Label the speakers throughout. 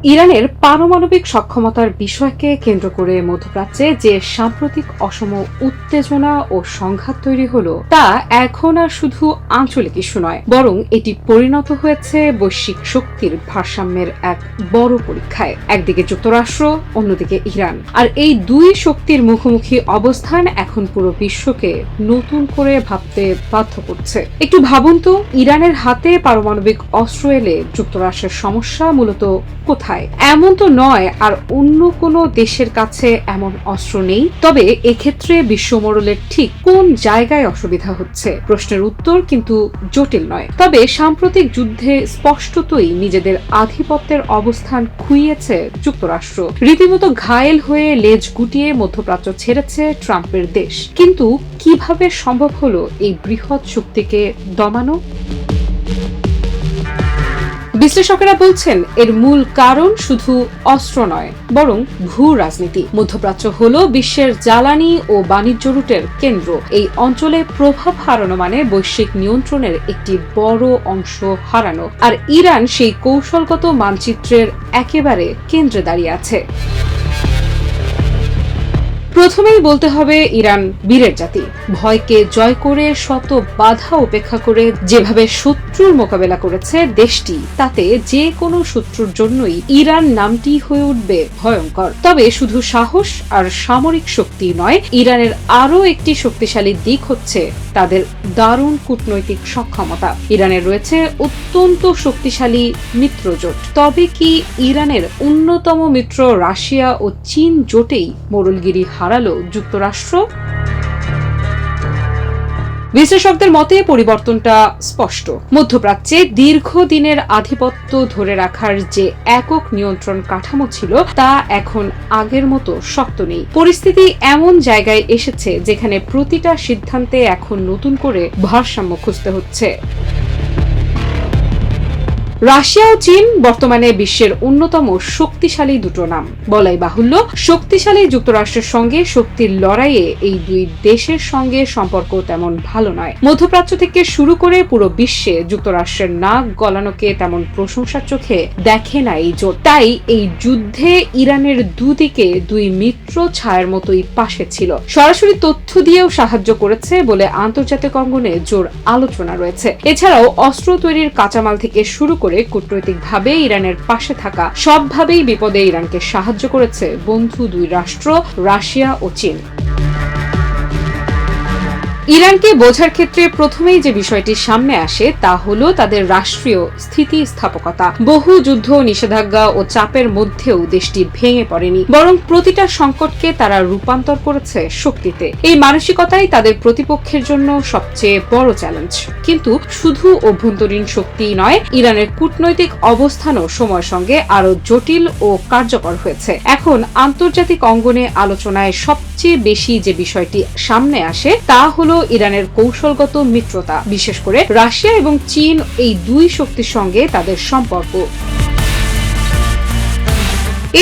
Speaker 1: ইরানের পারমাণবিক সক্ষমতার বিষয়কে কেন্দ্র করে মধ্যপ্রাচ্যে যে সাম্প্রতিক অসম উত্তেজনা ও সংঘাত তৈরি হলো তা এখন আর শুধু আঞ্চলিক ইস্যু নয়, বরং এটি পরিণত হয়েছে বৈশ্বিক শক্তির ভারসাম্যের এক বড় পরীক্ষায়। একদিকে যুক্তরাষ্ট্র, অন্যদিকে ইরান। আর এই দুই শক্তির মুখোমুখি অবস্থান এখন পুরো বিশ্বকে নতুন করে ভাবতে বাধ্য করছে। একটু ভাবুন তো, ইরানের হাতে পারমাণবিক অস্ত্র এলে যুক্তরাষ্ট্রের সমস্যা মূলত কোথায়? এমন তো নয় আর অন্য কোনো দেশের কাছে এমন অস্ত্র নেই। তবে এক্ষেত্রে বিশ্বমোড়লের ঠিক কোন জায়গায় অসুবিধা হচ্ছে? প্রশ্নের উত্তর কিন্তু জটিল নয়। তবে সাম্প্রতিক যুদ্ধে স্পষ্টতই নিজেদের আধিপত্যের অবস্থান খুইয়েছে যুক্তরাষ্ট্র। রীতিমতো ঘায়েল হয়ে লেজ গুটিয়ে মধ্যপ্রাচ্য ছেড়েছে ট্রাম্পের দেশ। কিন্তু কিভাবে সম্ভব হলো এই বৃহৎ শক্তিকে দমানো? বিশ্লেষকেরা বলছেন এর মূল কারণ শুধু অস্ত্র নয়, বরং ভূ রাজনীতি। মধ্যপ্রাচ্য হলো বিশ্বের জ্বালানি ও বাণিজ্য রুটের কেন্দ্র। এই অঞ্চলে প্রভাব হারানো মানে বৈশ্বিক নিয়ন্ত্রণের একটি বড় অংশ হারানো। আর ইরান সেই কৌশলগত মানচিত্রের একেবারে কেন্দ্রে দাঁড়িয়ে আছে। প্রথমেই বলতে হবে ইরান বীরের জাতি। ভয়কে জয় করে, শত বাধা উপেক্ষা করে যেভাবে শত্রুর মোকাবেলা করেছে দেশটি, তাতে যে কোনো শত্রুর জন্যই ইরান নামটি হয়ে উঠবে ভয়ঙ্কর। তবে শুধু সাহস আর সামরিক শক্তি নয়, ইরানের আরও একটি শক্তিশালী দিক হচ্ছে তাদের দারুণ কূটনৈতিক সক্ষমতা। ইরানের রয়েছে অত্যন্ত শক্তিশালী মিত্রজোট। তবে কি ইরানের অন্যতম মিত্র রাশিয়া ও চীন জোটেই মোড়লগিরি হারালো যুক্তরাষ্ট্র? বিশ্লেষকদের মতে পরিবর্তনটা স্পষ্ট। মধ্যপ্রাচ্যে দীর্ঘদিনের আধিপত্য ধরে রাখার যে একক নিয়ন্ত্রণ কাঠামো ছিল তা এখন আগের মতো শক্ত নেই। পরিস্থিতি এমন জায়গায় এসেছে যেখানে প্রতিটা সিদ্ধান্তে এখন নতুন করে ভারসাম্য খুঁজতে হচ্ছে। রাশিয়া ও চীন বর্তমানে বিশ্বের অন্যতম শক্তিশালী দুটো নাম। বলাই বাহুল্য, শক্তিশালী যুক্তরাষ্ট্রের সঙ্গে শক্তির লড়াইয়ে এই দুই দেশের সঙ্গে সম্পর্ক তেমন ভালো নয়। মধ্যপ্রাচ্য থেকে শুরু করে পুরো বিশ্বে যুক্তরাষ্ট্রের নাক গলানোকে তেমন প্রশংসার চোখে দেখে না এই জোট। তাই এই যুদ্ধে ইরানের দুদিকে দুই মিত্র ছায়ার মতোই পাশে ছিল। সরাসরি তথ্য দিয়েও সাহায্য করেছে বলে আন্তর্জাতিক অঙ্গনে জোর আলোচনা রয়েছে। এছাড়াও অস্ত্র তৈরির কাঁচামাল থেকে শুরু করে কূটনৈতিকভাবে ইরানের পাশে থাকা সবভাবেই বিপদে ইরানকে সাহায্য করেছে বন্ধু দুই রাষ্ট্র রাশিয়া ও চীন। ইরানকে বোঝার ক্ষেত্রে প্রথমেই যে বিষয়টি সামনে আসে তা হলো তাদের রাষ্ট্রীয় স্থিতিস্থাপকতা। বহু যুদ্ধ, নিষেধাজ্ঞা ও চাপের মধ্যেও দেশটি ভেঙে পড়েনি, বরং প্রতিটা সংকটকে তারা রূপান্তর করেছে শক্তিতে। এই মানসিকতাই তাদের প্রতিপক্ষের জন্য সবচেয়ে বড় চ্যালেঞ্জ। কিন্তু শুধু অভ্যন্তরীণ শক্তিই নয়, ইরানের কূটনৈতিক অবস্থানও সময়ের সঙ্গে আরো জটিল ও কার্যকর হয়েছে। এখন আন্তর্জাতিক অঙ্গনে আলোচনায় সবচেয়ে বেশি যে বিষয়টি সামনে আসে তা হলো ইরানের কৌশলগত মিত্রতা, বিশেষ করে রাশিয়া এবং চীন এই দুই শক্তির সঙ্গে তাদের সম্পর্ক।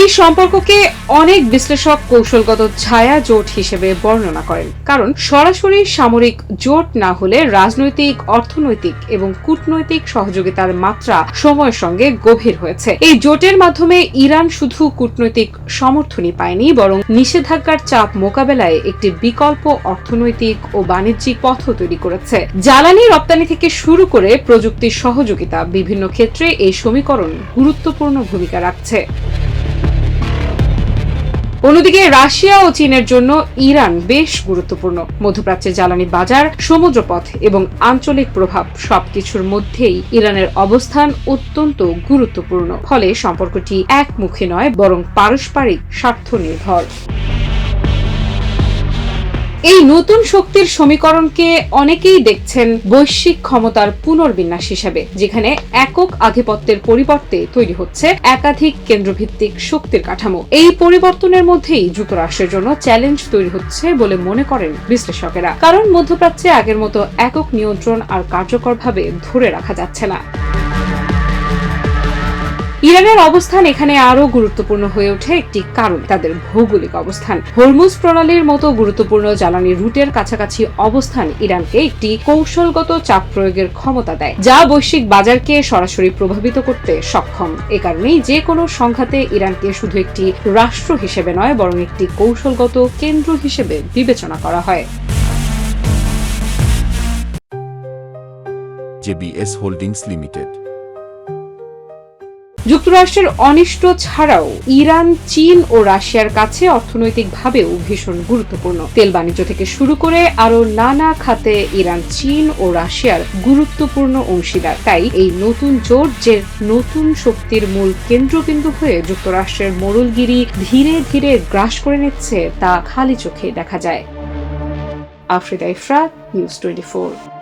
Speaker 1: এই সম্পর্ককে অনেক বিশ্লেষক কৌশলগত ছায়া জোট হিসেবে বর্ণনা করেন, কারণ সরাসরি সামরিক জোট না হলে রাজনৈতিক, অর্থনৈতিক এবং কূটনৈতিক সহযোগিতার মাত্রা সময়ের সঙ্গে গভীর হয়েছে। এই জোটের মাধ্যমে ইরান শুধু কূটনৈতিক সমর্থনই পায়নি, বরং নিষেধাজ্ঞার চাপ মোকাবেলায় একটি বিকল্প অর্থনৈতিক ও বাণিজ্যিক পথ তৈরি করেছে। জ্বালানি রপ্তানি থেকে শুরু করে প্রযুক্তির সহযোগিতা, বিভিন্ন ক্ষেত্রে এই সমীকরণ গুরুত্বপূর্ণ ভূমিকা রাখছে। অন্যদিকে রাশিয়া ও চীনের জন্য ইরান বেশ গুরুত্বপূর্ণ। মধ্যপ্রাচ্যের জ্বালানি বাজার, সমুদ্রপথ এবং আঞ্চলিক প্রভাব সবকিছুর মধ্যেই ইরানের অবস্থান অত্যন্ত গুরুত্বপূর্ণ। ফলে সম্পর্কটি একমুখী নয়, বরং পারস্পরিক স্বার্থ নির্ভর। এই নতুন শক্তির সমীকরণকে অনেকেই দেখছেন বৈশ্বিক ক্ষমতার পুনর্বিন্যাস হিসেবে, যেখানে একক আধিপত্যের পরিবর্তে তৈরি হচ্ছে একাধিক কেন্দ্রভিত্তিক শক্তির কাঠামো। এই পরিবর্তনের মধ্যেই যুক্তরাষ্ট্রের জন্য চ্যালেঞ্জ তৈরি হচ্ছে বলে মনে করেন বিশ্লেষকেরা, কারণ মধ্যপ্রাচ্যে আগের মতো একক নিয়ন্ত্রণ আর কার্যকরভাবে ধরে রাখা যাচ্ছে না। ইরানের অবস্থান এখানে আরো গুরুত্বপূর্ণ হয়ে ওঠে একটি কারণ তাদের ভৌগোলিক অবস্থান। হরমুজ প্রণালীর মতো গুরুত্বপূর্ণ জ্বালানি রুটের কাছাকাছি অবস্থান ইরানকে একটি কৌশলগত চাপ প্রয়োগের ক্ষমতা দেয়, যা বৈশ্বিক বাজারকে সরাসরি প্রভাবিত করতে সক্ষম। এ কারণেই যে কোনো সংঘাতে ইরানকে শুধু একটি রাষ্ট্র হিসেবে নয়, বরং একটি কৌশলগত কেন্দ্র হিসেবে বিবেচনা করা হয়।
Speaker 2: JBS holdings limited.
Speaker 1: যুক্তরাষ্ট্রের অনিষ্ট ছাড়াও ইরান, চীন ও রাশিয়ার কাছে অর্থনৈতিকভাবেও ভীষণ গুরুত্বপূর্ণ। তেল বাণিজ্য থেকে শুরু করে আরো নানা খাতে ইরান, চীন ও রাশিয়ার গুরুত্বপূর্ণ অংশীদার। তাই এই নতুন জোট যে নতুন শক্তির মূল কেন্দ্রবিন্দু হয়ে যুক্তরাষ্ট্রের মোড়লগিরি ধীরে ধীরে গ্রাস করে নিচ্ছে তা খালি চোখে দেখা যায়। আফ্রিদা ইফরাত, নিউজ 24।